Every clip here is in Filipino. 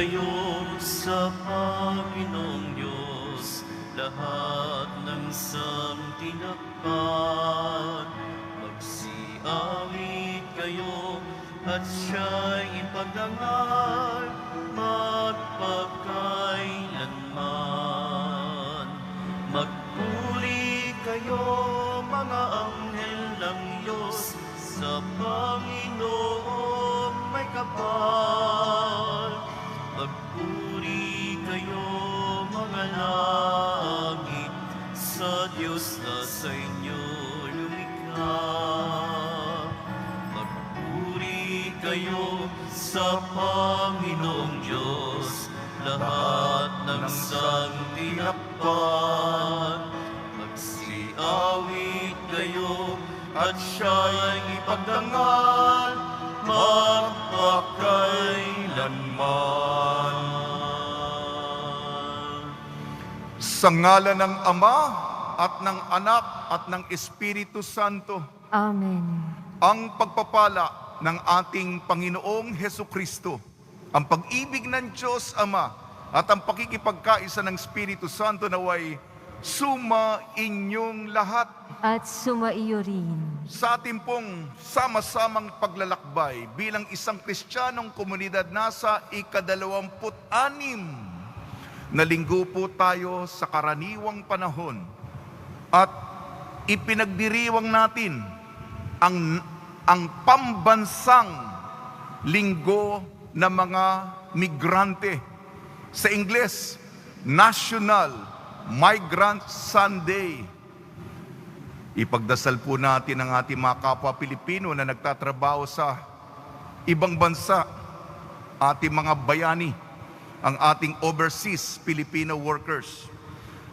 kayo sa Panginoong Diyos, lahat ng santinakpan. Magsiawit kayo at siya'y ipagdangal magpagkailanman. Magpuri kayo mga anghel ng Diyos, sa Panginoon may kapal. Magpuri kayo mga langit, sa Diyos na sa inyo lumikha. Magpuri kayo sa Panginoong Diyos, lahat ng santinakpan. Magsiawit kayo at siya'y ipagdangal magpakailanman. Sa ngalan ng Ama at ng Anak at ng Espiritu Santo. Amen. Ang pagpapala ng ating Panginoong Hesukristo, ang pag-ibig ng Diyos Ama at ang pakikipagkaisa ng Espiritu Santo naway suma inyong lahat. At sumaiyo rin. Sa ating pong sama-samang paglalakbay bilang isang Kristiyanong komunidad, nasa ika-26 na linggo po tayo sa karaniwang panahon at ipinagdiriwang natin ang pambansang linggo ng mga migrante. Sa Ingles, National Migrant Sunday. Ipagdasal po natin ang ating mga kapwa Pilipino na nagtatrabaho sa ibang bansa, ating mga bayani, ang ating overseas Filipino workers.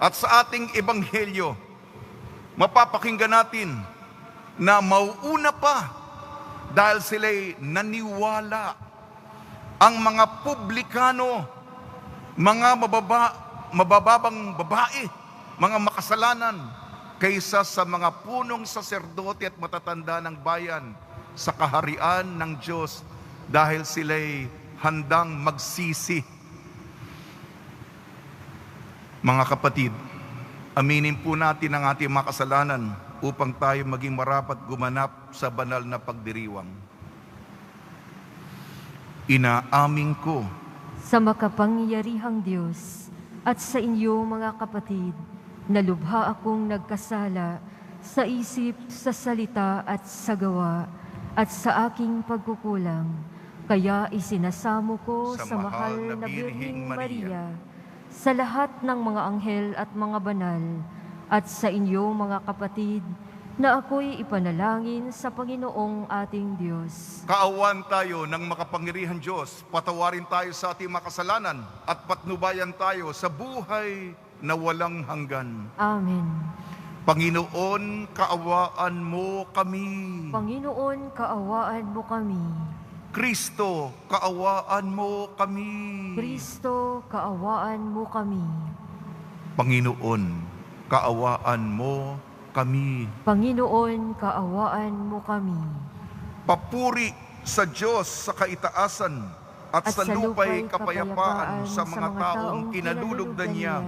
At sa ating ebanghelyo, mapapakinggan natin na mauuna pa dahil sila'y naniwala ang mga publikano, mga mabababang babae, mga makasalanan, kaysa sa mga punong saserdote at matatanda ng bayan sa kaharian ng Diyos dahil sila'y handang magsisi. Mga kapatid, aminin po natin ang ating mga kasalanan upang tayo maging marapat gumanap sa banal na pagdiriwang. Inaamin ko Sa makapangyarihang Diyos at sa inyo mga kapatid, na lubha akong nagkasala sa isip, sa salita at sa gawa at sa aking pagkukulang. Kaya isinasamo ko sa mahal na Birheng Maria, sa lahat ng mga anghel at mga banal, at sa inyo mga kapatid, na ako'y ipanalangin sa Panginoong ating Diyos. Kaawan tayo ng makapangyarihan Diyos, patawarin tayo sa ating makasalanan at patnubayan tayo sa buhay na walang hanggan. Amen. Panginoon, kaawaan mo kami. Panginoon, kaawaan mo kami. Kristo, kaawaan mo kami. Kristo, kaawaan mo kami. Panginoon, kaawaan mo kami. Panginoon, kaawaan mo kami. Papuri sa Diyos sa kaitaasan at sa lupay kapayapaan sa mga taong kinalulugdan niya.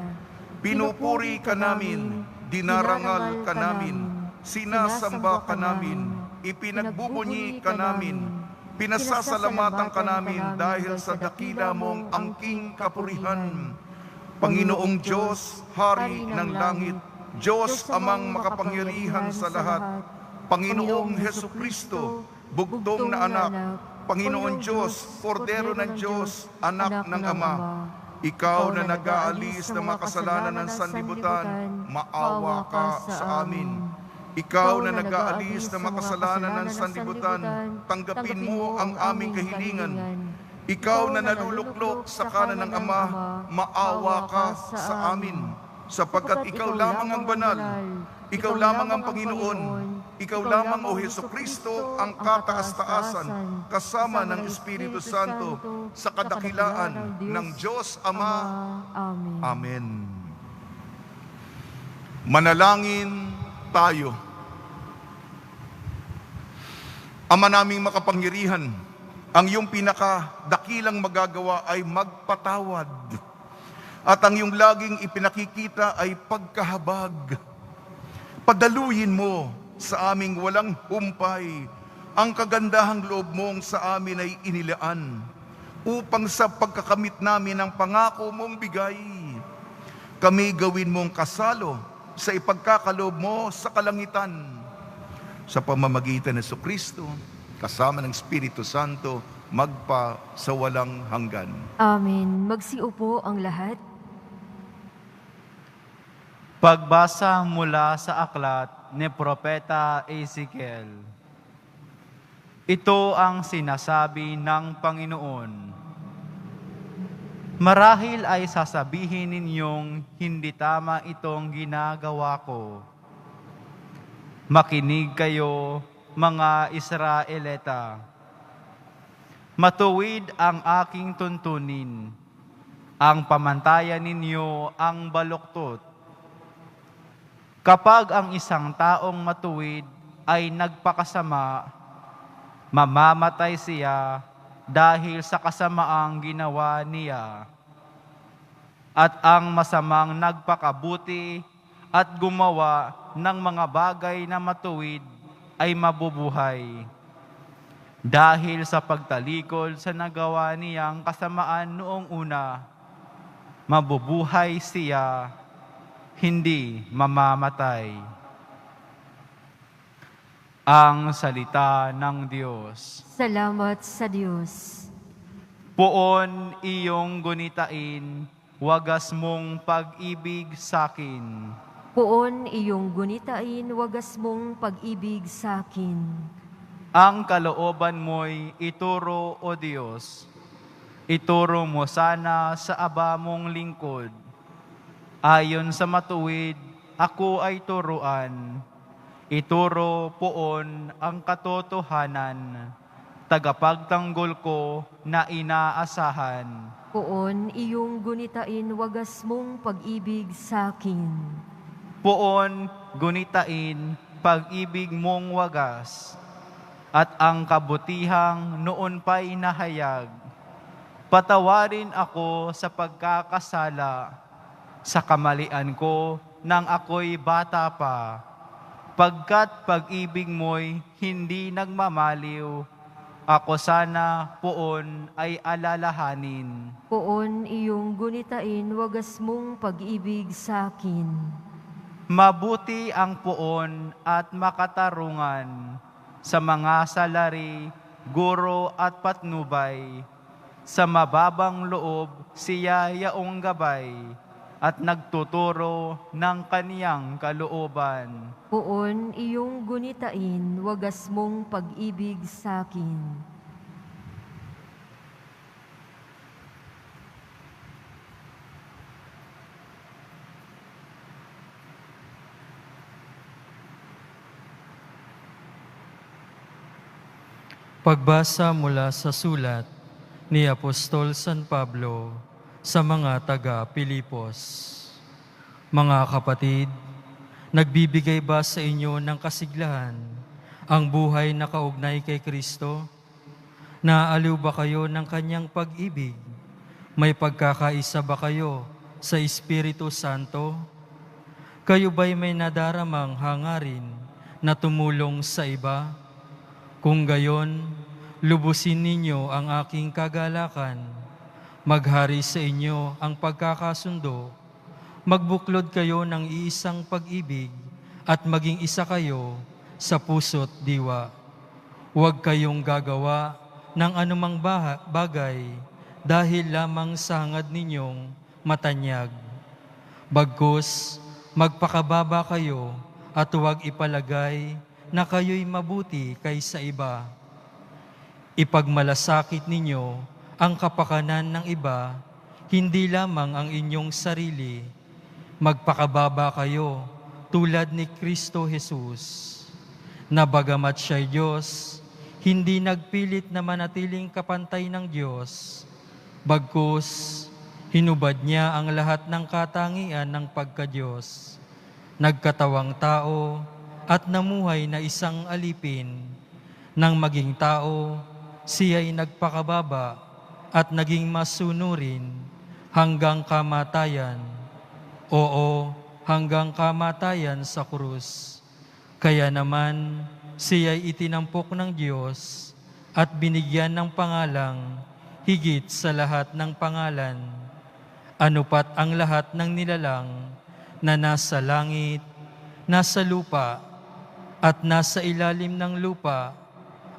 Pinupuri ka namin, dinarangal ka namin, sinasamba ka namin, ipinagbubunyi ka namin, pinasasalamatan ka namin dahil sa dakila mong angking kapurihan. Panginoong Diyos, Hari ng langit, Diyos amang makapangyarihan sa lahat, Panginoong Hesukristo, bugtong na anak, Panginoon Diyos, Kordero ng Diyos, anak ng Ama, ikaw na nag-aalis ng mga kasalanan ng sanlibutan, maawa ka sa amin. Ikaw na nag-aalis ng mga kasalanan ng sanlibutan, tanggapin mo ang aming kahilingan. Ikaw na naluluklok sa kanan ng Ama, maawa ka sa amin. Sapagkat ikaw lamang ang banal, ikaw lamang ang Panginoon, ikaw lamang o Hesukristo ang kataas-taasan kasama ng Espiritu Santo sa kadakilaan ng Diyos Ama. Amen. Amen. Manalangin tayo. Ama naming makapangyarihan, Ang iyong pinakadakilang magagawa ay magpatawad. At ang iyong laging ipinakikita ay pagkahabag. Padaluyin mo sa aming walang humpay ang kagandahang loob mong sa amin ay inilaan, upang sa pagkakamit namin ang pangako mong bigay, kami gawin mong kasalo sa ipagkakaloob mo sa kalangitan. Sa pamamagitan ng Jesucristo, kasama ng Espiritu Santo, magpa sa walang hanggan. Amen. Magsiupo ang lahat. Pagbasa mula sa aklat ni Propeta Ezekiel. Ito ang sinasabi ng Panginoon. Marahil ay sasabihin ninyong hindi tama itong ginagawa ko. Makinig kayo, mga Israelita. Matuwid ang aking tuntunin. Ang pamantayan ninyo ang baluktot. Kapag ang isang taong matuwid ay nagpakasama, mamamatay siya dahil sa kasamaang ginawa niya. At ang masamang nagpakabuti at gumawa ng mga bagay na matuwid ay mabubuhay. Dahil sa pagtalikod sa nagawa niyang kasamaan noong una, mabubuhay siya, hindi mamamatay. Ang salita ng Diyos. Salamat sa Diyos. Poon iyong gunitain, wagas mong pag-ibig sakin. Poon iyong gunitain, wagas mong pag-ibig sa akin. Ang kalooban mo'y ituro, O Diyos. Ituro mo sana sa aba mong lingkod. Ayon sa matuwid, ako ay turuan. Ituro poon ang katotohanan, tagapagtanggol ko na inaasahan. Poon iyong gunitain, wagas mong pag-ibig sa akin. Poon gunitain, pag-ibig mong wagas, at ang kabutihang noon pa'y nahayag. Patawarin ako sa pagkakasala, sa kamalian ko nang ako'y bata pa, pagkat pag-ibig mo'y hindi nagmamaliw, ako sana poon ay alalahanin. Poon iyong gunitain, wagas mong pag-ibig sa akin. Mabuti ang poon at makatarungan sa mga salari, guro at patnubay, sa mababang loob siya yaong gabay, at nagtuturo ng kaniyang kalooban. Poon iyong gunitain, wagas mong pag-ibig sa akin. Pagbasa mula sa sulat ni Apostol San Pablo sa mga taga-Pilipos. Mga kapatid, nagbibigay ba sa inyo ng kasiglahan ang buhay na kaugnay kay Kristo? Naaaliw ba kayo ng kanyang pag-ibig? May pagkakaisa ba kayo sa Espiritu Santo? Kayo ba'y may nadaramang hangarin na tumulong sa iba? Kung gayon, lubusin ninyo ang aking kagalakan. Maghari sa inyo ang pagkakasundo. Magbuklod kayo ng iisang pag-ibig at maging isa kayo sa puso't diwa. Huwag kayong gagawa ng anumang bagay dahil lamang sa hangad ninyong matanyag. Bagkus, magpakababa kayo at huwag ipalagay na kayo'y mabuti kaysa iba. Ipagmalasakit ninyo ang kapakanan ng iba, hindi lamang ang inyong sarili. Magpakababa kayo tulad ni Kristo Jesus, na bagamat siya'y Diyos, hindi nagpilit na manatiling kapantay ng Diyos. Bagkus, hinubad niya ang lahat ng katangian ng pagka-Diyos. Nagkatawang tao at namuhay na isang alipin. Nang maging tao, siya'y nagpakababa at naging masunurin hanggang kamatayan. Oo, hanggang kamatayan sa krus. Kaya naman, siya'y itinampok ng Diyos at binigyan ng pangalang higit sa lahat ng pangalan. Anupat ang lahat ng nilalang na nasa langit, nasa lupa, at nasa ilalim ng lupa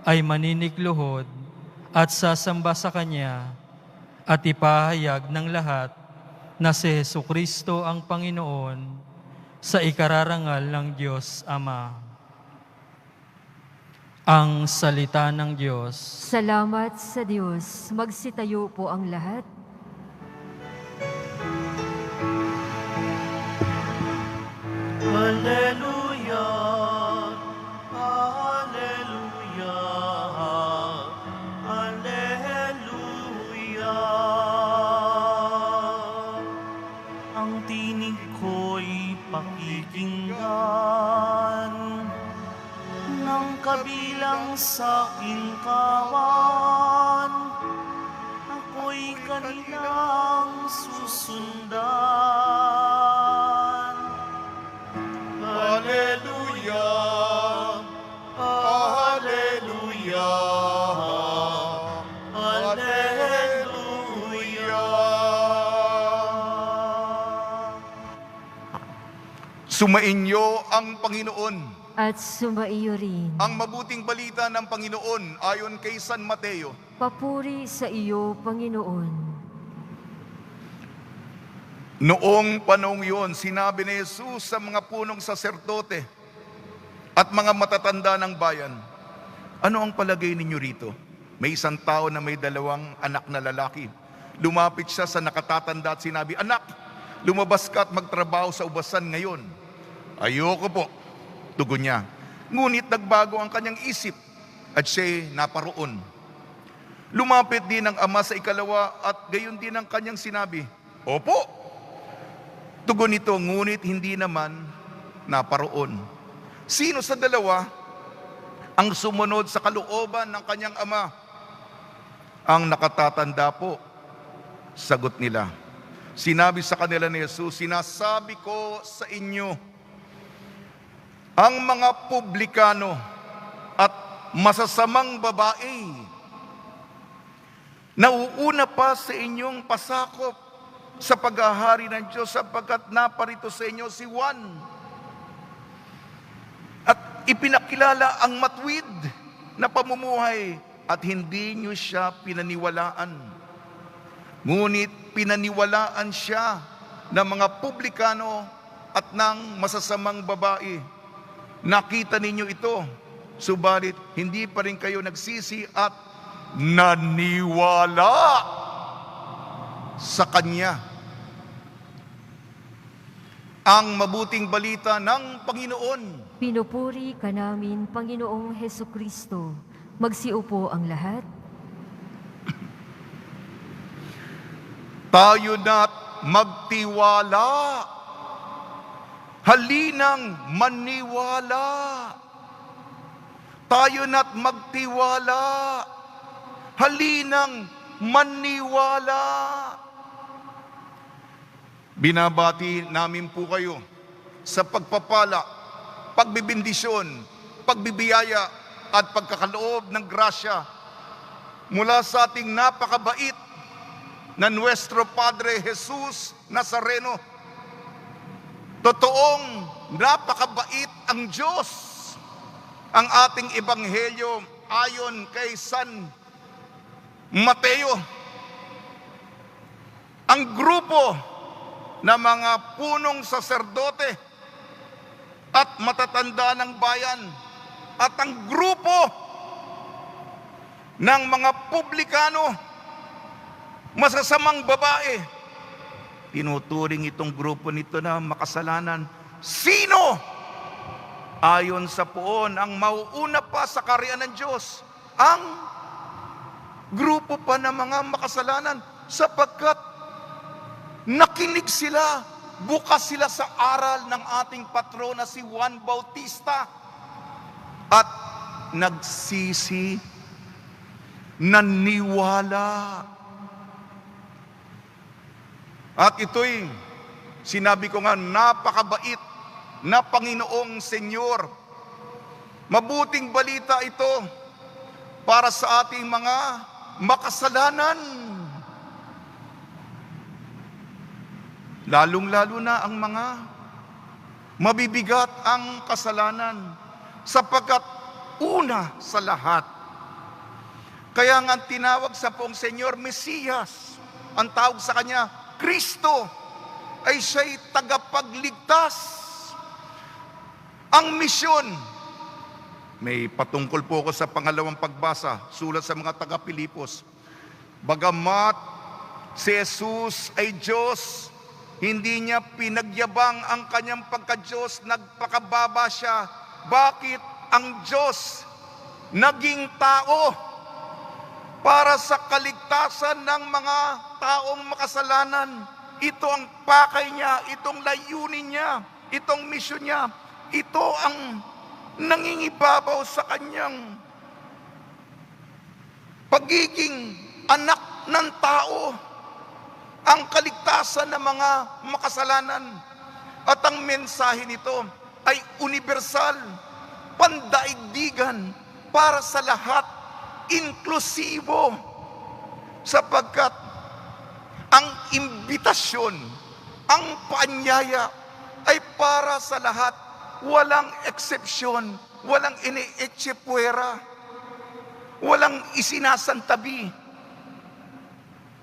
ay maninikluhod at sasamba sa Kanya at ipahayag ng lahat na si Jesucristo ang Panginoon sa ikararangal ng Diyos Ama. Ang salita ng Diyos. Salamat sa Diyos. Magsitayo po ang lahat. Alleluia, Alleluia, Alleluia. Ang tinig ko'y pakikinggan ng kabilang sa aking kawan. Ako'y kanilang susundan. Alleluia, Alleluia, Alleluia. Sumainyo ang Panginoon. At sumaiyo rin. Ang mabuting balita ng Panginoon ayon kay San Mateo. Papuri sa iyo, Panginoon. Noong panahong yun, sinabi ni Jesus sa mga punong saserdote at mga matatanda ng bayan, ano ang palagay ninyo rito? May isang tao na may 2 anak na lalaki. Lumapit siya sa nakatatanda at sinabi, "Anak, lumabas ka at magtrabaho sa ubasan ngayon." "Ayoko po," tugon niya. Ngunit nagbago ang kanyang isip at siya'y naparoon. Lumapit din ang ama sa ikalawa at gayon din ang kanyang sinabi, "Opo." Tugon nito, ngunit hindi naman naparoon. Sino sa dalawa ang sumunod sa kalooban ng kanyang ama? Ang nakatatanda po, sagot nila. Sinabi sa kanila ni Jesus, "Sinasabi ko sa inyo, ang mga publikano at masasamang babae nauuna pa sa inyong pasakop sa paghahari ng Diyos sapagkat naparito sa inyo si Juan at ipinakilala ang matuwid na pamumuhay at hindi niyo siya pinaniwalaan. Ngunit pinaniwalaan siya ng mga publikano at ng masasamang babae. Nakita ninyo ito, subalit hindi pa rin kayo nagsisi at naniwala sa Kanya." Ang mabuting balita ng Panginoon. Pinupuri ka namin, Panginoong Hesukristo. Magsiupo ang lahat. Tayo na't magtiwala. Halinang maniwala. Tayo na't magtiwala. Halinang maniwala. Binabati namin po kayo sa pagpapala, pagbibindisyon, pagbibiyaya at pagkakaloob ng grasya mula sa ating napakabait na Nuestro Padre Jesus Nazareno. Totoong napakabait ang Diyos. Ang ating ebanghelyo ayon kay San Mateo. Ang grupo na mga punong saserdote at matatanda ng bayan at ang grupo ng mga publikano, masasamang babae, tinuturing itong grupo nito na makasalanan. Sino? Ayon sa poon, ang mauuna pa sa kaharian ng Diyos, ang grupo pa ng mga makasalanan, sapagkat nakinig sila, bukas sila sa aral ng ating patron na si Juan Bautista at nagsisi. naniwala. At ito'y, sinabi ko nga, napakabait na Panginoong Senyor. Mabuting balita ito para sa ating mga makasalanan. Lalong-lalo na ang mga mabibigat ang kasalanan, sapagkat una sa lahat. Kaya nga tinawag sa poong Senyor, Mesiyas. Ang tawag sa Kanya, Kristo, ay siya'y tagapagligtas. Ang misyon, may patungkol po ako sa pangalawang pagbasa, sulat sa mga taga-Pilipos. Bagamat si Jesus ay Diyos, hindi niya pinagyabang ang kanyang pagka-Diyos, nagpakababa siya. Bakit ang Diyos naging tao? Para sa kaligtasan ng mga taong makasalanan. Ito ang pakay niya, itong layunin niya, itong misyon niya. Ito ang nangingibabaw sa kanyang pagiging anak ng tao, ang kaligtasan ng mga makasalanan. At ang mensahe nito ay universal, pandaigdigan, para sa lahat, inklusibo, sapagkat ang imbitasyon, ang paanyaya ay para sa lahat, walang eksepsyon, walang ine-etchepuera, walang isinasantabi.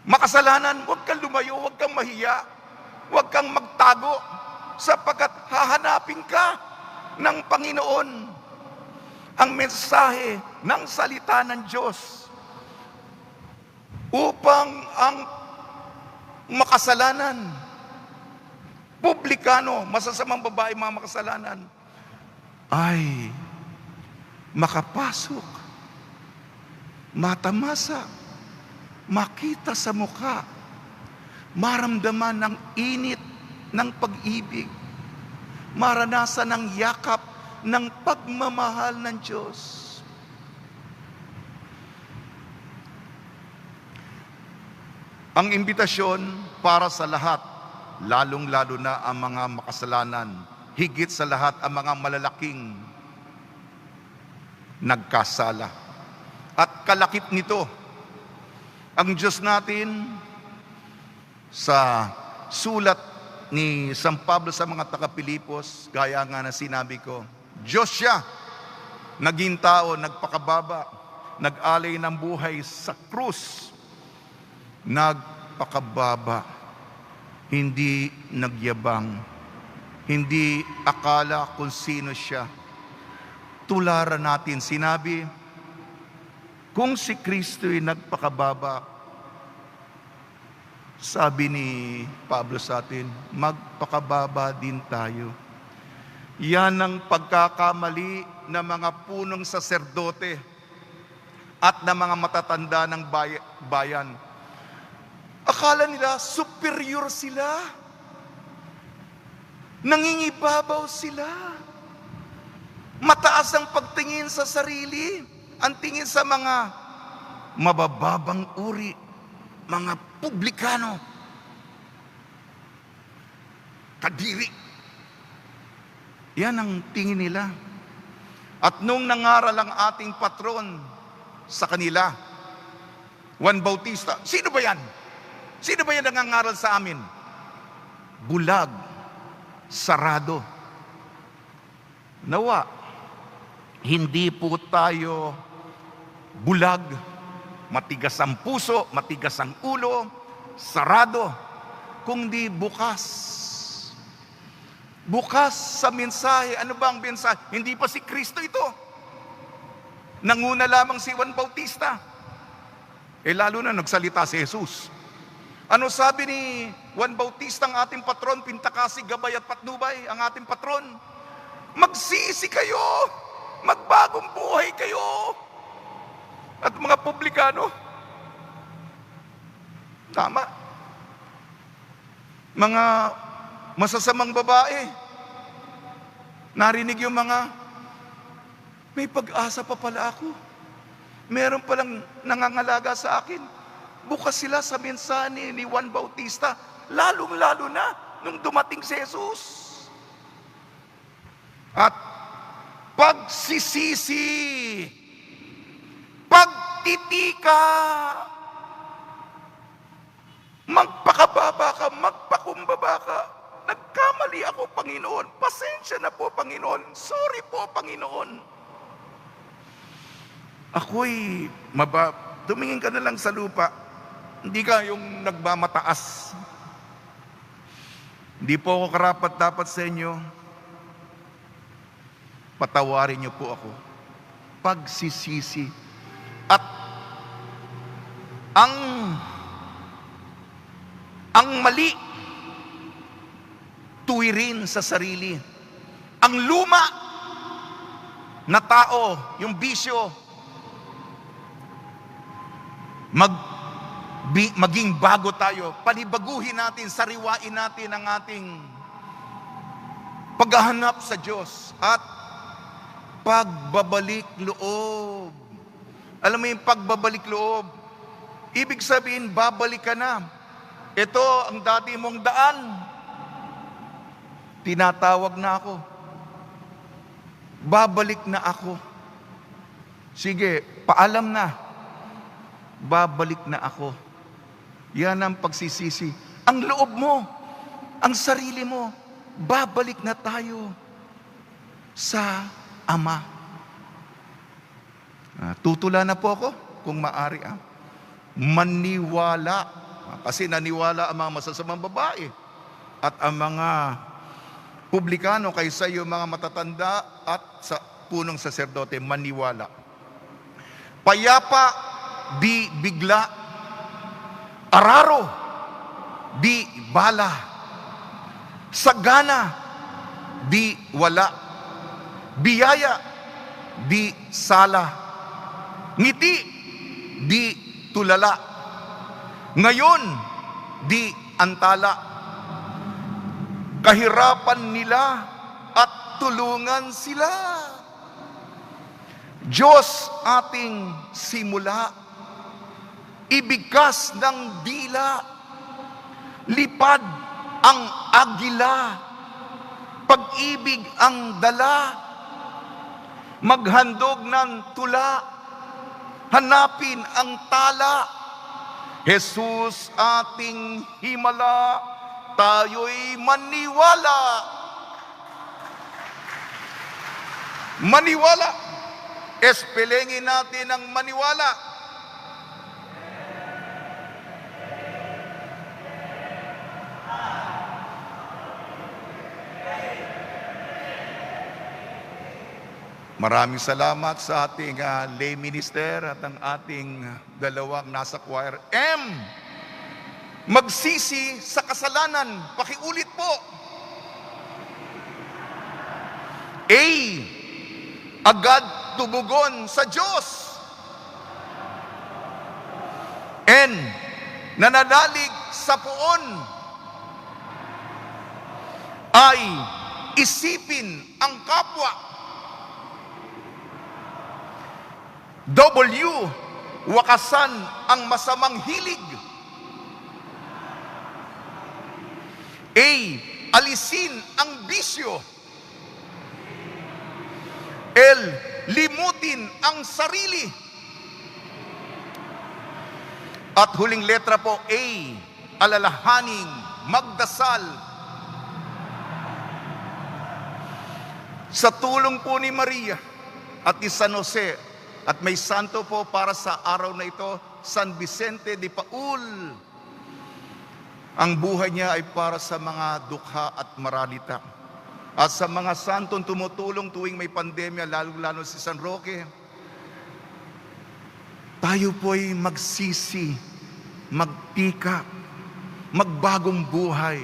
Makasalanan, huwag kang lumayo, huwag kang mahiya, huwag kang magtago, sapagkat hahanapin ka ng Panginoon. Ang mensahe ng salita ng Diyos upang ang makasalanan, publikano, masasamang babae, mga makasalanan, ay makapasok, matamasa, makita sa mukha, maramdaman ng init ng pag-ibig, maranasan ng yakap ng pagmamahal ng Diyos. Ang imbitasyon para sa lahat, lalong-lalo na ang mga makasalanan, higit sa lahat ang mga malalaking nagkasala. At kalakip nito, ang Diyos natin sa sulat ni San Pablo sa mga taga-Pilipos, gaya nga na sinabi ko, Diyos siya, naging tao, nagpakababa, nag-alay ng buhay sa krus, nagpakababa, hindi nagyabang, hindi akala kung sino siya. Tularan natin, sinabi, kung si Kristo'y nagpakababa, sabi ni Pablo sa atin, magpakababa din tayo. Yan ang pagkakamali ng mga punong saserdote at ng mga matatanda ng bayan. Akala nila superior sila. Nangingibabaw sila. Mataas ang pagtingin sa sarili. Ang tingin sa mga mabababang uri, mga publikano, kadiri. Yan ang tingin nila. At nung nangaral ang ating patron sa kanila, Juan Bautista, sino ba yan? Sino ba yan nangangaral sa amin? Bulag, sarado. Nawa, hindi po tayo bulag, matigas ang puso, matigas ang ulo, sarado, kundi bukas. Bukas sa mensahe. Ano ba ang mensahe? Hindi pa si Kristo ito. Nanguna lamang si Juan Bautista. Lalo na nagsalita si Jesus. Ano sabi ni Juan Bautista, ang ating patron, Pintakasi, Gabay at Patnubay, ang ating patron? Magsisi kayo, magbagong buhay kayo. At mga publikano, tama. Mga masasamang babae, narinig yung mga, may pag-asa pa pala ako. Meron palang nangangalaga sa akin. Bukas sila sa mensahe ni Juan Bautista, lalong-lalo na nung dumating si Jesus. At pagsisisi, pagtitika, magpakababa ka, magpakumbaba ka. Nagkamali ako, Panginoon. Pasensya na po, Panginoon. Sorry po, Panginoon. Ako'y tumingin ka na lang sa lupa. Hindi ka yung nagmamataas. Hindi po ako karapat-dapat sa inyo. Patawarin niyo po ako. Pagsisisi. At ang mali, tuwirin sa sarili. Ang luma na tao, yung bisyo, maging bago tayo. Panibaguhin natin, sariwain natin ang ating paghahanap sa Diyos at pagbabalik loob. Alam mo yung pagbabalik loob? Ibig sabihin, babalik ka na. Ito ang dati mong daan. Tinatawag na ako. Babalik na ako. Sige, paalam na. Babalik na ako. Yan ang pagsisisi. Ang loob mo, ang sarili mo, babalik na tayo sa Ama. Tutula na po ako kung maaari. Maniwala. Kasi naniwala ang mga masasamang babae at ang mga publikano kaysa yung mga matatanda at sa punong saserdote, maniwala. Payapa, di bigla. Araro, di bala. Sagana, di wala. Biyaya, di sala. Ngiti, di tulala. Ngayon, di antala. Kahirapan nila at tulungan sila. Diyos ating simula, ibigkas ng dila, lipad ang agila, pag-ibig ang dala, maghandog ng tula, hanapin ang tala. Jesus ating himala, tayo'y maniwala. Maniwala. Espelengin natin ang maniwala. Maraming salamat sa ating lay minister at ang ating dalawang nasa choir. Magsisi sa kasalanan. Pakiulit po. A. Agad tumugon sa Diyos. N. Nananalig sa puon. I. Isipin ang kapwa. W. Wakasan ang masamang hilig. A. Alisin ang bisyo. L. Limutin ang sarili. At huling letra po, A. Alalahaning, magdasal. Sa tulong po ni Maria at ni San Jose, at may santo po para sa araw na ito, San Vicente de Paul. Ang buhay niya ay para sa mga dukha at maralita. At sa mga santong tumutulong tuwing may pandemya, lalo-lalo si San Roque, tayo po ay magsisi, magtika, magbagong buhay,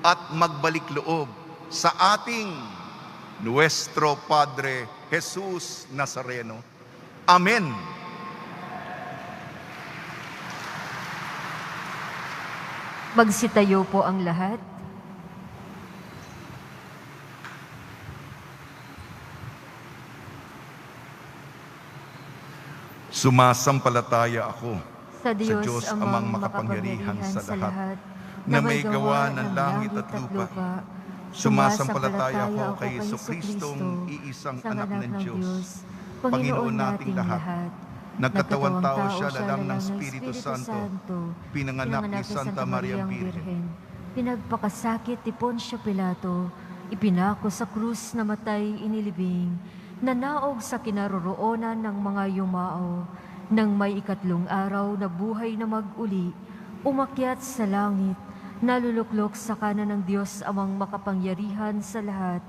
at magbalik loob sa ating Nuestro Padre Jesus Nazareno. Amen. Magsitayo po ang lahat. Sumasampalataya ako sa Diyos, Diyos amang makapangyarihan sa lahat, na may gawa ng langit at lupa. Sumasampalataya ako kay Jesucristong iisang anak ng Diyos, Panginoon nating lahat. Nagkatawang tao siya lalang ng Espiritu Santo, pinanganak ni Santa Maria Virgen, pinagpakasakit ni Poncio Pilato, ipinako sa krus, namatay, inilibing, nanaog sa kinaroroonan ng mga yumao, nang may ikatlong araw na buhay na mag-uli, umakyat sa langit, naluluklok sa kanan ng Diyos amang makapangyarihan sa lahat,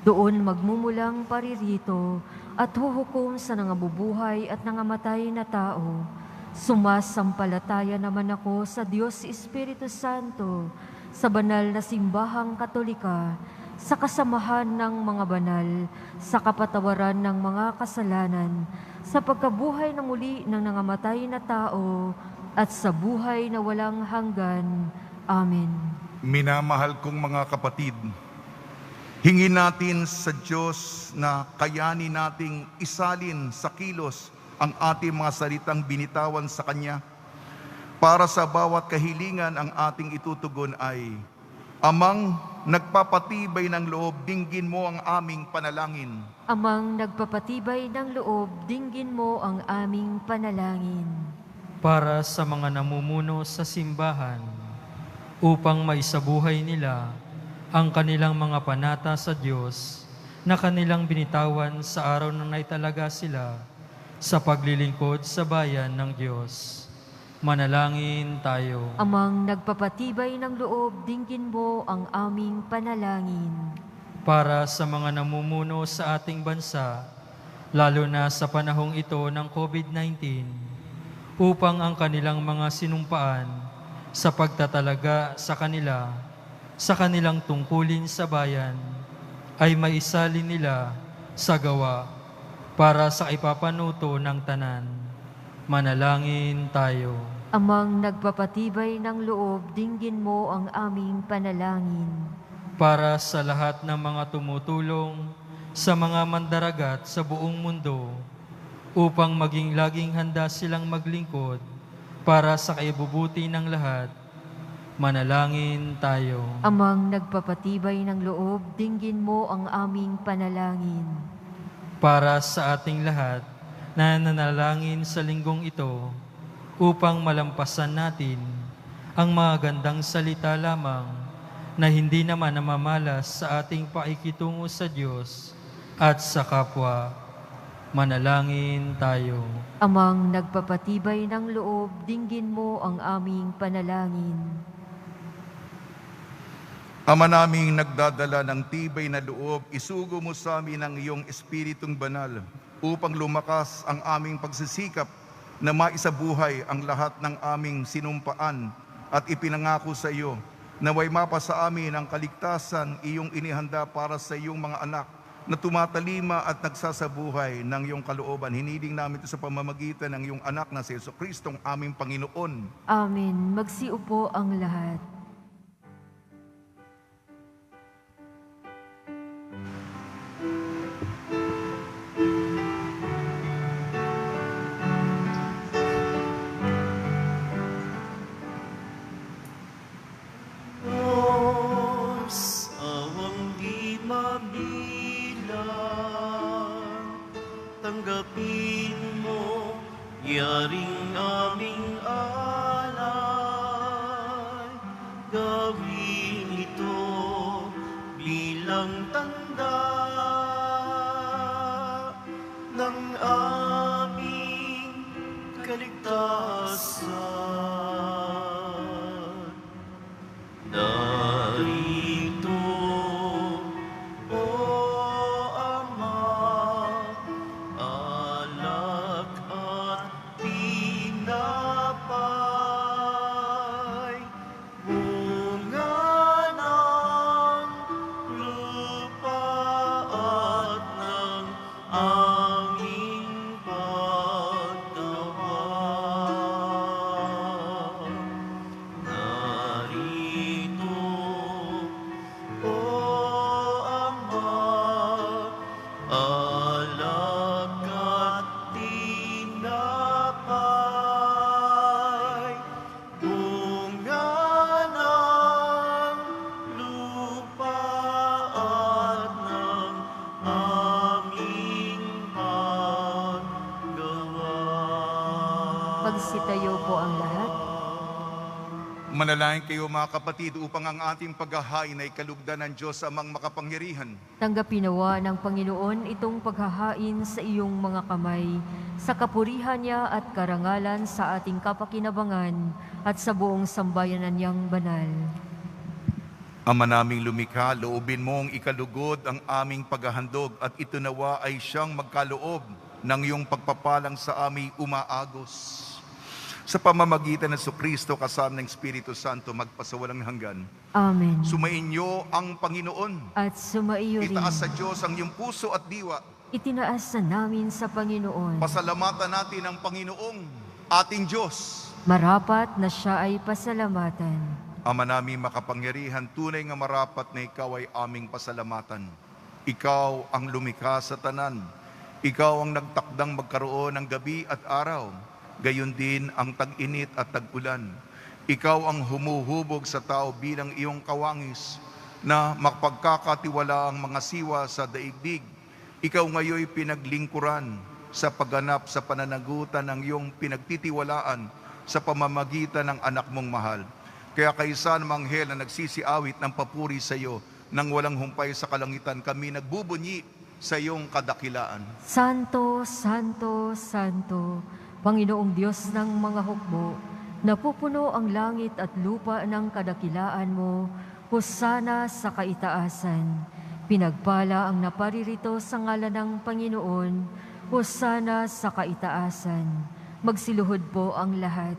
doon magmumulang paririto at huhukom sa nangabubuhay at nangamatay na tao. Sumasampalataya naman ako sa Diyos Espiritu Santo, sa banal na simbahang Katolika, sa kasamahan ng mga banal, sa kapatawaran ng mga kasalanan, sa pagkabuhay na muli ng nangamatay na tao, at sa buhay na walang hanggan. Amen. Minamahal kong mga kapatid, hingin natin sa Diyos na kayanin nating isalin sa kilos ang ating mga salitang binitawan sa Kanya. Para sa bawat kahilingan ang ating itutugon ay, Amang nagpapatibay ng loob, dinggin mo ang aming panalangin. Amang nagpapatibay ng loob, dinggin mo ang aming panalangin. Para sa mga namumuno sa simbahan, upang maisabuhay nila ang kanilang mga panata sa Diyos na kanilang binitawan sa araw na naitalaga sila sa paglilingkod sa bayan ng Diyos. Manalangin tayo. Amang nagpapatibay ng loob, dinggin mo ang aming panalangin. Para sa mga namumuno sa ating bansa, lalo na sa panahong ito ng COVID-19, upang ang kanilang mga sinumpaan sa pagtatalaga sa kanila, sa kanilang tungkulin sa bayan, ay maisalin nila sa gawa para sa ipapanuto ng tanan. Manalangin tayo. Amang nagpapatibay ng loob, dinggin mo ang aming panalangin. Para sa lahat ng mga tumutulong sa mga mandaragat sa buong mundo, upang maging laging handa silang maglingkod para sa kaibubuti ng lahat. Manalangin tayo. Amang nagpapatibay ng loob, dinggin mo ang aming panalangin. Para sa ating lahat na nanalangin sa linggong ito, upang malampasan natin ang mga gandang salita lamang na hindi naman namamalas sa ating paikitungo sa Diyos at sa kapwa. Manalangin tayo. Amang nagpapatibay ng loob, dinggin mo ang aming panalangin. Ama naming nagdadala ng tibay na loob, isugo mo sa amin ang iyong Espiritong Banal upang lumakas ang aming pagsisikap na maisabuhay ang lahat ng aming sinumpaan at ipinangako sa iyo, naway mapa sa amin ang kaligtasan iyong inihanda para sa iyong mga anak na tumatalima at nagsasabuhay ng iyong kalooban. Hiniling namin ito sa pamamagitan ng iyong anak na si Jesucristong aming Panginoon. Amen. Magsiupo ang lahat. Diyos, awang di mabilang, tanggapin mo, yaring aming alay, gawin ito bilang tanda ng aming kaligtasan. Narito, O Ama, alak at tinapay, bunga ng lupa Magsitayo po ang lahat. Manalangin kayo mga kapatid upang ang ating paghahain ay kalugdan ng Diyos amang makapangyarihan. Tanggapin nawa ng Panginoon itong paghahain sa iyong mga kamay, sa kapurihan niya at karangalan sa ating kapakinabangan at sa buong sambayanan niyang banal. Ama naming lumikha, loobin mong ikalugod ang aming paghahandog at ito nawa ay siyang magkaloob ng iyong pagpapalang sa aming umaagos. Sa pamamagitan ng Kristo kasama ng Espiritu Santo magpasawalang hanggan. Amen. Sumainyo ang Panginoon. At sumaiyo rin. Itaas sa Diyos ang iyong puso at diwa. Itinaas na namin sa Panginoon. Pasalamatan natin ang Panginoong ating Diyos. Marapat na siya ay pasalamatan. Ama namin makapangyarihan, tunay nga marapat na ikaw ay aming pasalamatan. Ikaw ang lumikha sa tanan. Ikaw ang nagtakdang magkaroon ng gabi at araw. Gayon din ang tag-init at tag-ulan. Ikaw ang humuhubog sa tao bilang iyong kawangis na mapagkakatiwala ang mga siwa sa daigdig. Ikaw ngayoy pinaglingkuran sa pagganap sa pananagutan ng iyong pinagtitiwalaan sa pamamagitan ng anak mong mahal. Kaya kaysa ng anghel na nagsisiawit ng papuri sa iyo nang walang humpay sa kalangitan, kami nagbubunyi sa iyong kadakilaan. Santo, Santo, Santo, Panginoong Diyos ng mga hukbo, napupuno ang langit at lupa ng kadakilaan mo, hosana sa kaitaasan. Pinagpala ang naparirito sa ngalan ng Panginoon, hosana sa kaitaasan. Magsiluhod po ang lahat.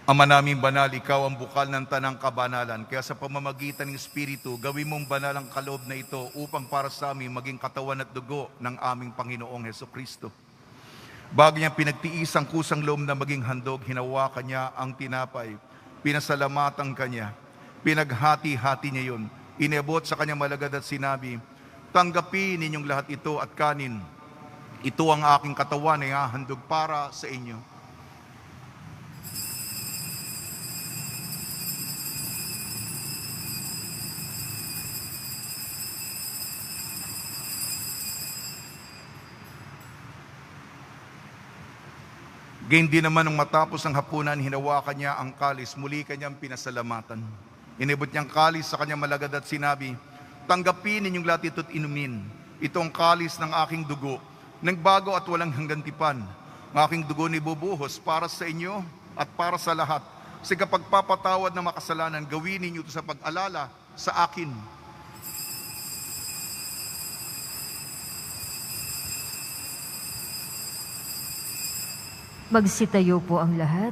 Ama naming banal, ikaw ang bukal ng tanang kabanalan. Kaya sa pamamagitan ng Espiritu, gawin mong banal ang kaloob na ito upang para sa amin maging katawan at dugo ng aming Panginoong Hesukristo. Bago niya pinagtiis ang kusang loob na maging handog, hinawakan niya ang tinapay, pinasalamatan kanya, pinaghati-hati niya yun, inabot sa kanya malagad at sinabi, tanggapin ninyong lahat ito at kanin. Ito ang aking katawan na ihahandog para sa inyo. Gayon din naman nung matapos ang hapunan, hinawakan niya ang kalis, muli kanyang pinasalamatan. Inibot niyang kalis sa kanyang malagad at sinabi, tanggapin ninyong lahat ito't inumin. Ito ang kalis ng aking dugo, nagbago at walang hanggantipan. Ang aking dugo ni bubuhos para sa inyo at para sa lahat. Sa kapagpapatawad ng makasalanan, gawin ninyo ito sa pag-alala sa akin. Magsitayo po ang lahat.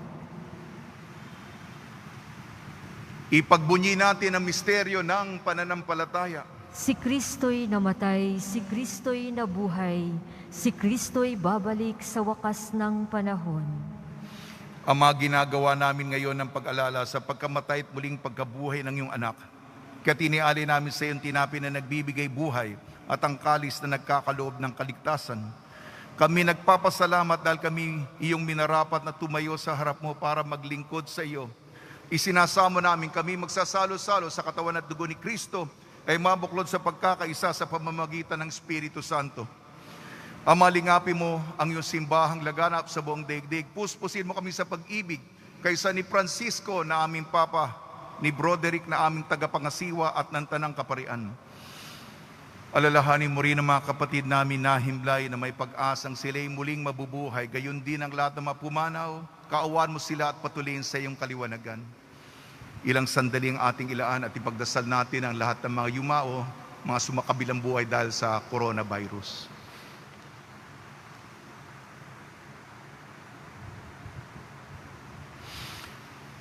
Ipagbunyi natin ang misteryo ng pananampalataya. Si Kristo'y namatay, si Kristo'y nabuhay, si Kristo'y babalik sa wakas ng panahon. Ama, ginagawa namin ngayon ng pag-alala sa pagkamatay at muling pagkabuhay ng iyong anak. Kaya tiniali namin sa iyong tinapay na nagbibigay buhay at ang kalis na nagkakaloob ng kaligtasan. Kami nagpapasalamat dahil kami iyong minarapat na tumayo sa harap mo para maglingkod sa iyo. Isinasamo namin kami magsasalo-salo sa katawan at dugo ni Kristo ay mabuklod sa pagkakaisa sa pamamagitan ng Espiritu Santo. Ama, lingapin mo ang iyong simbahang laganap sa buong daigdig. Puspusin mo kami sa pag-ibig kaysa ni Francisco na aming Papa, ni Broderick na aming tagapangasiwa at ng Tanang Kaparian. Alalahanin mo rin ang mga kapatid namin na himlay na may pag-asang sila'y muling mabubuhay. Gayon din ang lahat ng mapumanaw, kaawan mo sila at patuloyin sa iyong kaliwanagan. Ilang sandali ang ating ilaan at ipagdasal natin ang lahat ng mga yumao, mga sumakabilang buhay dahil sa coronavirus.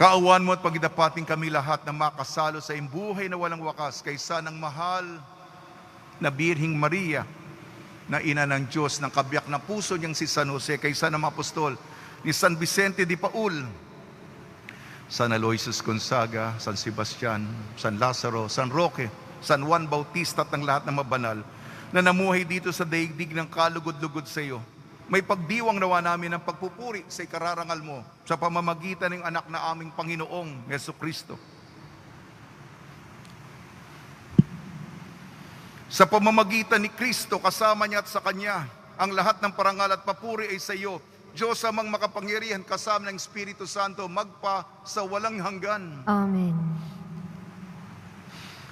Kaawan mo at pagdapating kami lahat na makasalo sa iyong buhay na walang wakas kaysa ng mahal na Birhing Maria, na ina ng Diyos, ng kabiyak na puso niyang si San Jose, kaysa ng apostol, ni San Vicente de Paul, San Aloysius Gonzaga, San Sebastian, San Lazaro, San Roque, San Juan Bautista at ng lahat ng mabanal na namuhay dito sa daigdig ng kalugod-lugod sa iyo. May pagdiwang nawa namin ng pagpupuri sa ikararangal mo sa pamamagitan ng anak na aming Panginoong Jesucristo. Sa pamamagitan ni Kristo, kasama niya at sa Kanya, ang lahat ng parangal at papuri ay sa iyo, Diyos amang makapangyarihan, kasama ng Espiritu Santo, magpa sa walang hanggan. Amen.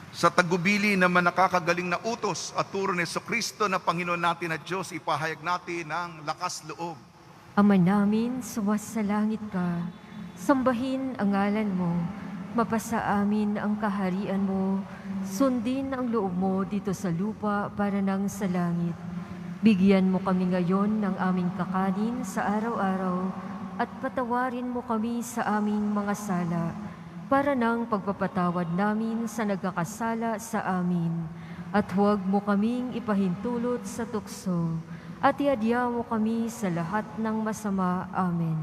Sa tagubili naman nakakagaling na utos at turo ni Kristo na Panginoon natin at Diyos, ipahayag natin ng lakas loob. Ama namin, sumasalangit ka. Sambahin ang ngalan mo. Mapasa amin ang kaharian mo. Sundin ang loob mo dito sa lupa para nang sa langit. Bigyan mo kami ngayon ng aming kakanin sa araw-araw at patawarin mo kami sa aming mga sala para nang pagpapatawad namin sa nagkakasala sa amin. At huwag mo kaming ipahintulot sa tukso at iadya mo kami sa lahat ng masama. Amen.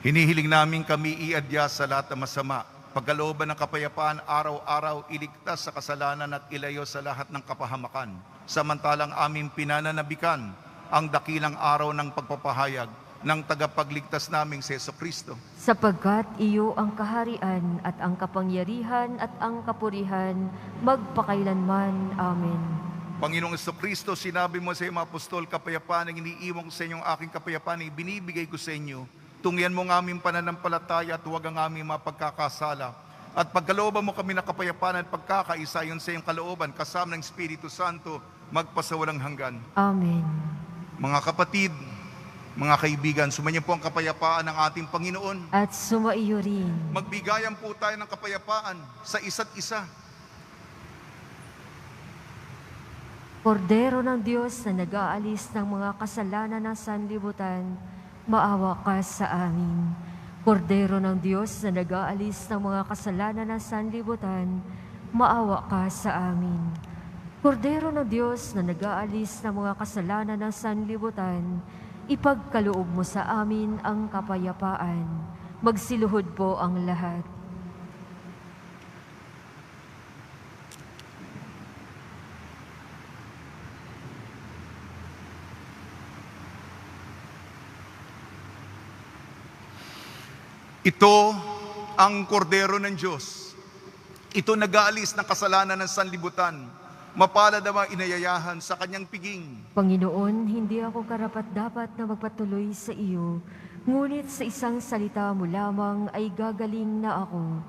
Hinihiling namin kami iadya sa lahat ng masama, pagkalooban ng kapayapaan araw-araw, iligtas sa kasalanan at ilayo sa lahat ng kapahamakan. Samantalang aming pinananabikan ang dakilang araw ng pagpapahayag ng tagapagligtas naming si Jesucristo. Sapagkat iyo ang kaharian at ang kapangyarihan at ang kapurihan magpakailanman. Amen. Panginoong Jesucristo, sinabi mo sa mga apostol, kapayapaan ang iniiwan ko sa inyo, ang aking kapayapaan ay binibigay ko sa inyo. Tungyan mo ang aming pananampalataya at huwag ang aming mapagkakasala. At pagkalooban mo kami ng kapayapaan at pagkakaisa yon sa iyong kalooban, kasama ng Espiritu Santo, magpasawalang hanggan. Amen. Mga kapatid, mga kaibigan, sumainyo po ang kapayapaan ng ating Panginoon. At sumaiyo rin. Magbigayan po tayo ng kapayapaan sa isa't isa. Kordero ng Diyos na nag-aalis ng mga kasalanan ng sanlibutan, maawa ka sa amin. Kordero ng Diyos na nag-aalis ng mga kasalanan ng sanlibutan, maawa ka sa amin. Kordero ng Diyos na nag-aalis ng mga kasalanan ng sanlibutan, ipagkaloob mo sa amin ang kapayapaan. Magsiluhod po ang lahat. Ito ang kordero ng Diyos. Ito nag-aalis ng kasalanan ng sanlibutan. Mapalad ang mga inayayahan sa kanyang piging. Panginoon, hindi ako karapat-dapat na magpatuloy sa iyo, ngunit sa isang salita mo lamang ay gagaling na ako.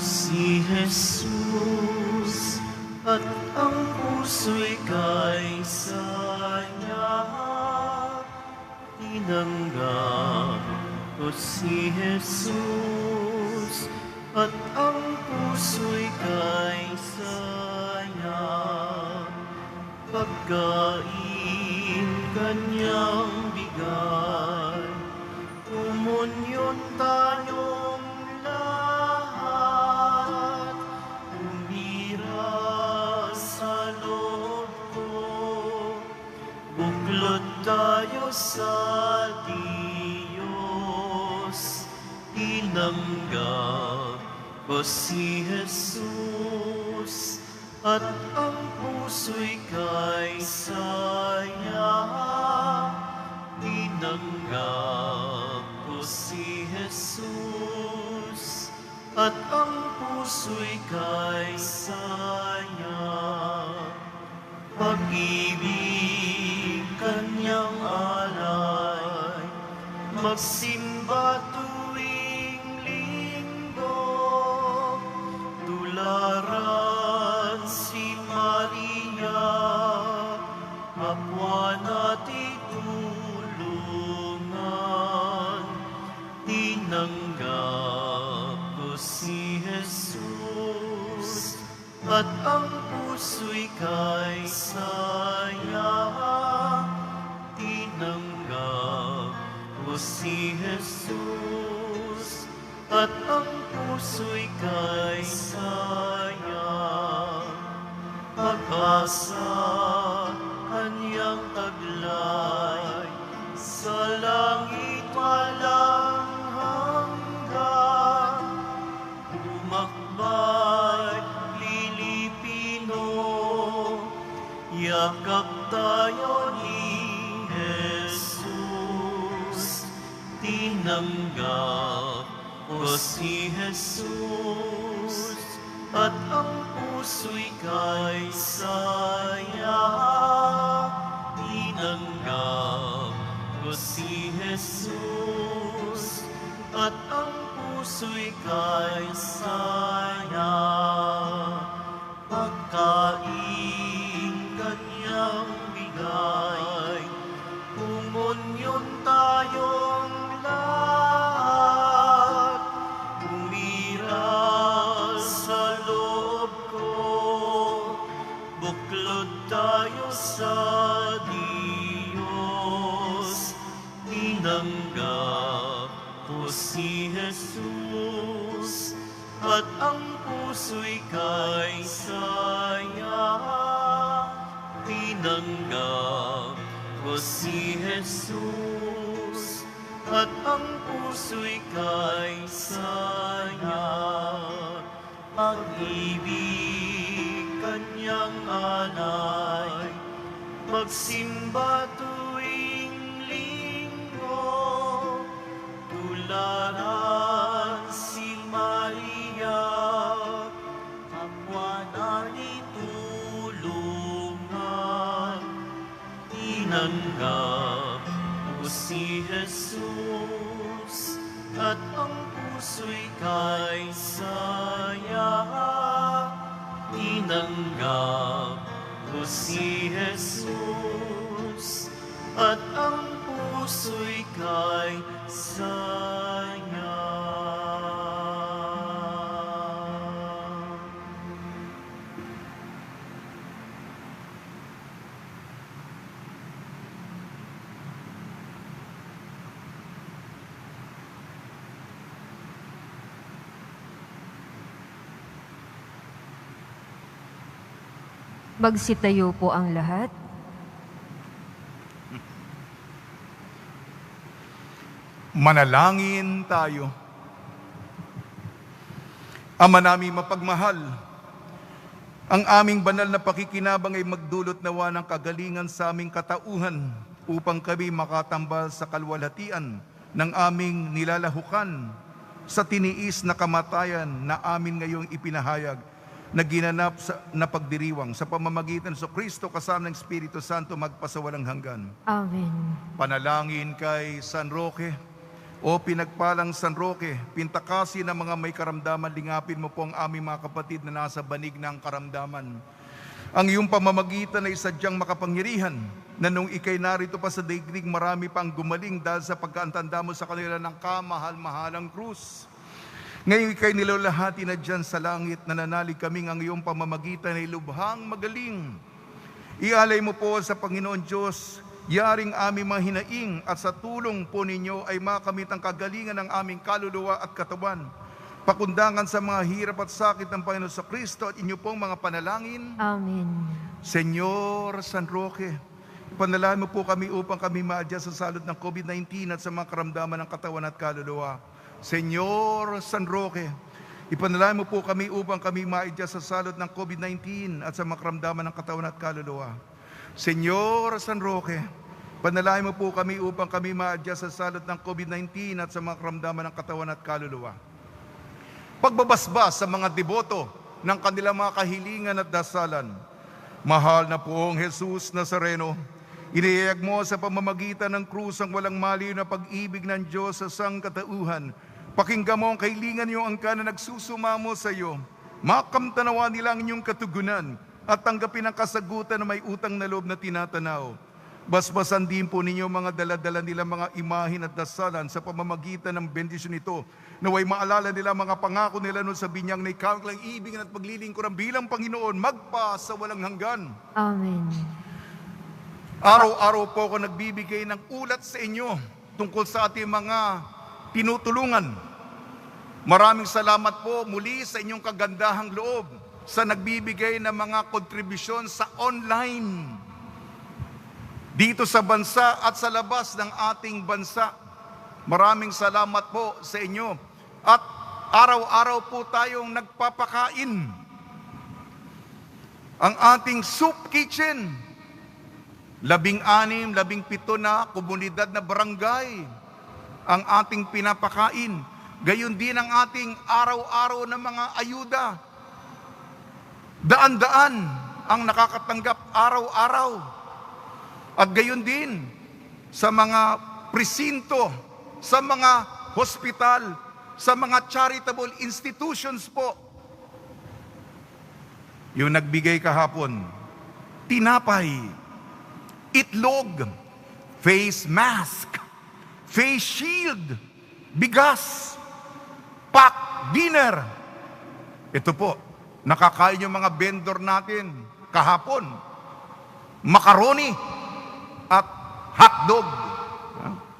Si Jesus at ang puso'y kaisa-nya, tinanggap ko si Jesus at ang puso'y kaisa-nya, pagkain kanyang bigay, umunyon tayong lahat, umira sa loob ko, buklod tayo sa Diyos, tinanggap ko si Jesus at ang puso'y kaisa-nya, tinanggap ko si Jesus at ang puso'y kaisa-nya, pag-ibig kanyang alay, magsimba tuwing linggo, tularan si Maria, kapwa natin tulungan, tinanggap ko si Jesus si Jesus, at ang puso'y kay saya. Pag-asa, kanyang taglay, sa langit walang hanggan. Tumakbay, Pilipino, yakap tayo ni Jesus. Tinanggap ko si Jesus, at ang puso'y kay saya. Tinanggap ko si Jesus, at ang puso'y kay saya. Pagkain kanyang bigay, kumunyon tayong lahat. Umira sa loob ko, buklod tayo sa Diyos. Tinanggap ko si Jesus, at ang puso'y kay saya. Tinanggap ko si Jesus, at ang puso'y kay saya. Pag-ibig kanyang alay, magsimba tuwing linggo. Tularan si Maria, kapwa na tulungan. Tinanggap ko si Jesus, at ang puso'y kay saya. Tinanggap ko si Jesus, at ang puso'y kay saya. Magsitayo po ang lahat. Manalangin tayo. Ama naming mapagmahal, ang aming banal na pakikinabang ay magdulot nawa ng kagalingan sa aming katauhan upang kami makatambal sa kalwalhatian ng aming nilalahukan sa tiniis na kamatayan na amin ngayong ipinahayag na ginanap na pagdiriwang sa pamamagitan sa Kristo kasama ng Espiritu Santo magpasawalang hanggan. Amen. Panalangin kay San Roque. O pinagpalang San Roque, pintakasi ng mga may karamdaman, lingapin mo po ang aming mga kapatid na nasa banig ng karamdaman. Ang iyong pamamagitan ay sadyang makapangyarihan na nung ikay narito pa sa daigdig, marami pang gumaling dahil sa pagkaantanda mo sa kanila ng kamahal-mahalang krus. Ngayon ikay nilalahati na dyan sa langit, nananalig kaming ang iyong pamamagitan ay lubhang magaling. Ialay mo po sa Panginoon Diyos, yaring aming mga hinaing at sa tulong po ninyo ay makamit ang kagalingan ng aming kaluluwa at katawan. Pakundangan sa mga hirap at sakit ng Panginoon sa Kristo at inyo pong mga panalangin. Amen. Senyor San Roque, panalangin mo po kami upang kami maadya sa salot ng COVID-19 at sa mga karamdaman ng katawan at kaluluwa. Senyor San Roque, ipanalangin mo po kami upang kami maadya sa salot ng COVID-19 at sa mga karamdaman ng katawan at kaluluwa. Senyor San Roque, panalangin mo po kami upang kami maadya sa salot ng COVID-19 at sa mga karamdaman ng katawan at kaluluwa. Pagbabasbas sa mga deboto ng kanilang mga kahilingan at dasalan. Mahal na poong Jesus Nazareno, inihayag mo sa pamamagitan ng krus ang walang maliw na pag-ibig ng Diyos sa sangkatauhan. Pakinggan mo ang kahilingan niyo ang na nagsusumamo sa iyo. Makamtanawa nila ang inyong katugunan at tanggapin ang kasagutan na may utang na loob na tinatanaw. Basbasan din po ninyo mga daladala nila mga imahin at dasalan sa pamamagitan ng bendisyon nito. Naway maalala nila mga pangako nila noon sa binyang na ikaw lang ibigin at paglilingkuran bilang Panginoon magpa sa walang hanggan. Amen. Araw-araw po ako nagbibigay ng ulat sa inyo tungkol sa ating mga tinutulungan. Maraming salamat po muli sa inyong kagandahang loob sa nagbibigay ng mga kontribusyon sa online dito sa bansa at sa labas ng ating bansa. Maraming salamat po sa inyo. At araw-araw po tayong nagpapakain. Ang ating soup kitchen, 16, 17 na komunidad na barangay ang ating pinapakain. Gayon din ang ating araw-araw na mga ayuda. Daan-daan ang nakakatanggap araw-araw. At gayon din sa mga presinto, sa mga hospital, sa mga charitable institutions po. Yung nagbigay kahapon, tinapay, itlog, face mask, face shield, bigas, pack dinner. Ito po, nakakain yung mga vendor natin kahapon. Macaroni at hotdog.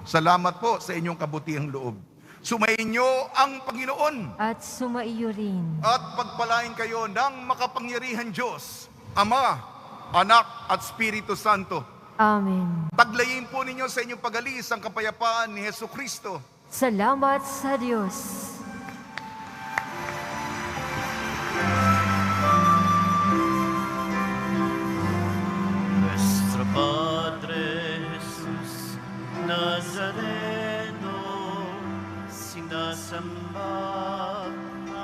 Salamat po sa inyong kabutihang loob. Sumainyo ang Panginoon. At sumaiyo rin. At pagpalain kayo ng makapangyarihan Diyos, Ama, Anak at Espiritu Santo. Amen. Taglayin po ninyo sa inyong pag-alis ang kapayapaan ni Jesucristo. Salamat sa Diyos. Nuestro Padre Jesus Nazareno, sinasamba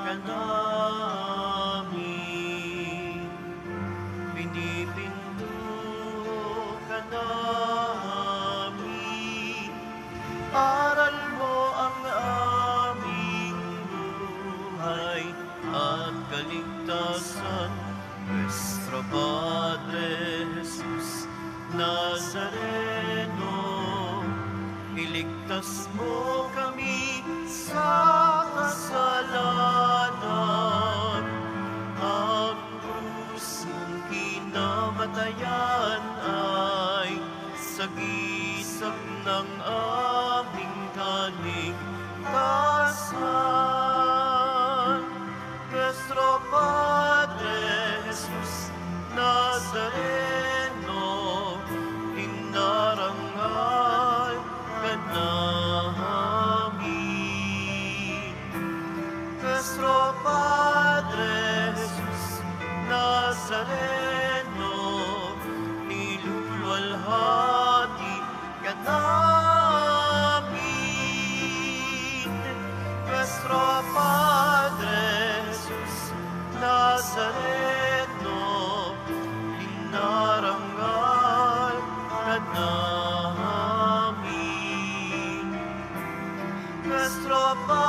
ka namin, pinipinto ka namin, aral mo ang aming buhay at kaligtasan. Nuestro Padre Jesus Nazareno, iligtas mo kami sa kasalanan. Ang krus mong kinamatayan ay sagisag ng aming kaligtasan. Nuestro Padre Jesus Nazareno, inarangal ka namin. Nuestro Padre Jesus Nazareno, niluluwalhati ka namin. Nuestro Padre Jesus Nazareno, inarangal ka namin. Nuestro Padre